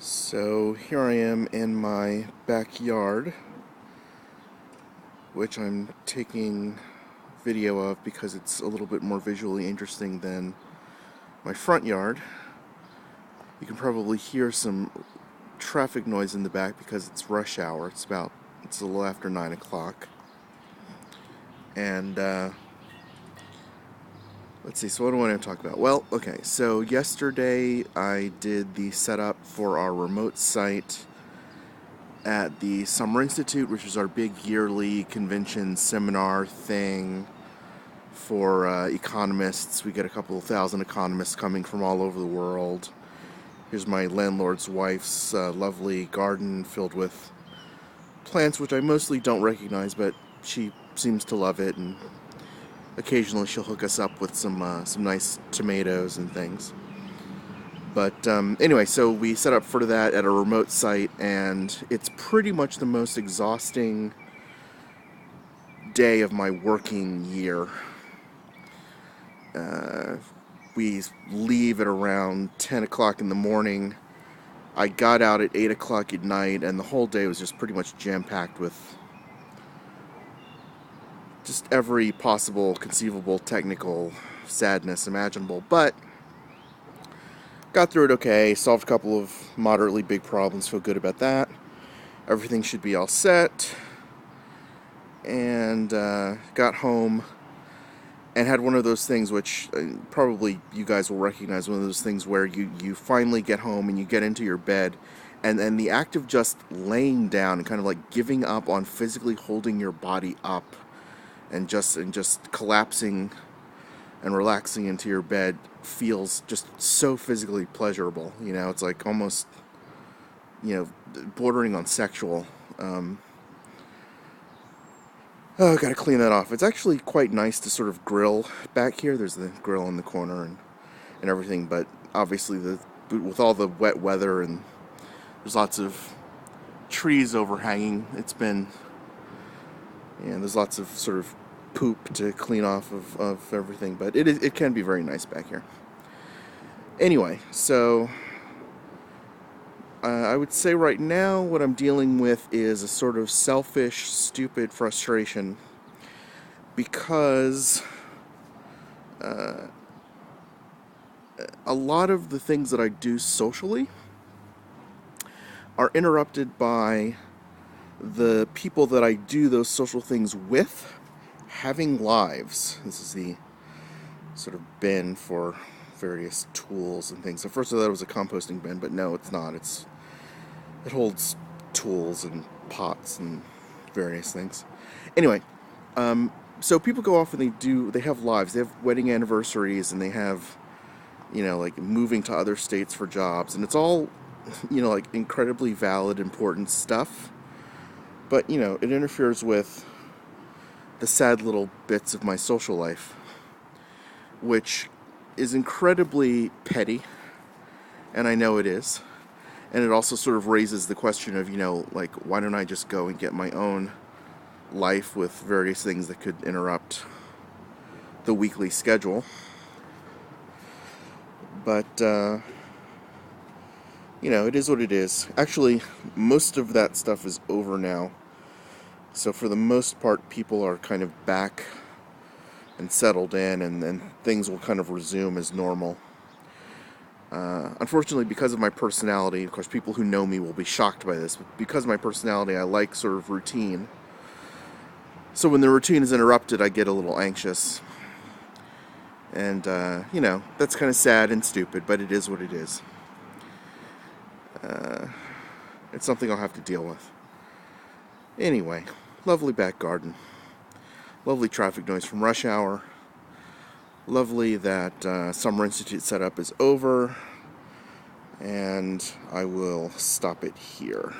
So here I am in my backyard, which I'm taking video of because it's a little bit more visually interesting than my front yard. You can probably hear some traffic noise in the back because it's rush hour. It's a little after 9 o'clock. And let's see, so what do I want to talk about? Well, okay, so yesterday I did the setup for our remote site at the Summer Institute, which is our big yearly convention seminar thing for economists. We get a couple of thousand economists coming from all over the world. Here's my landlord's wife's lovely garden filled with plants, which I mostly don't recognize, but she seems to love it, and occasionally she'll hook us up with some nice tomatoes and things. But anyway, so we set up for that at a remote site, and it's pretty much the most exhausting day of my working year. We leave at around 10 o'clock in the morning. I got out at 8 o'clock at night, and the whole day was just pretty much jam-packed with just every possible, conceivable, technical sadness imaginable. But got through it okay, solved a couple of moderately big problems, feel good about that. Everything should be all set. And got home and had one of those things which probably you guys will recognize, one of those things where you finally get home and you get into your bed, and the act of just laying down and kind of like giving up on physically holding your body up and just collapsing and relaxing into your bed feels just so physically pleasurable. You know, it's like almost, bordering on sexual. Oh, gotta clean that off. It's actually quite nice to sort of grill back here. There's the grill in the corner and everything, but obviously with all the wet weather and there's lots of trees overhanging, there's lots of sort of poop to clean off of everything, but it can be very nice back here. Anyway, so I would say right now what I'm dealing with is a sort of selfish, stupid frustration because a lot of the things that I do socially are interrupted by the people that I do those social things with having lives. This is the sort of bin for various tools and things. At first I thought it was a composting bin, but no, it's not. It holds tools and pots and various things. Anyway, so people go off and they have lives. They have wedding anniversaries, and they have, like moving to other states for jobs, and it's all, like incredibly valid, important stuff. But, it interferes with the sad little bits of my social life, which is incredibly petty, and I know it is. And it also sort of raises the question of, like, why don't I just go and get my own life with various things that could interrupt the weekly schedule. But, it is what it is. Actually, most of that stuff is over now. So for the most part, people are kind of back and settled in, and then things will kind of resume as normal. Unfortunately, because of my personality, of course, people who know me will be shocked by this, but because of my personality, I like sort of routine. So when the routine is interrupted, I get a little anxious. And, that's kind of sad and stupid, but it is what it is. It's something I'll have to deal with. Anyway, lovely back garden. Lovely traffic noise from rush hour. Lovely that Summer Institute setup is over, and I will stop it here.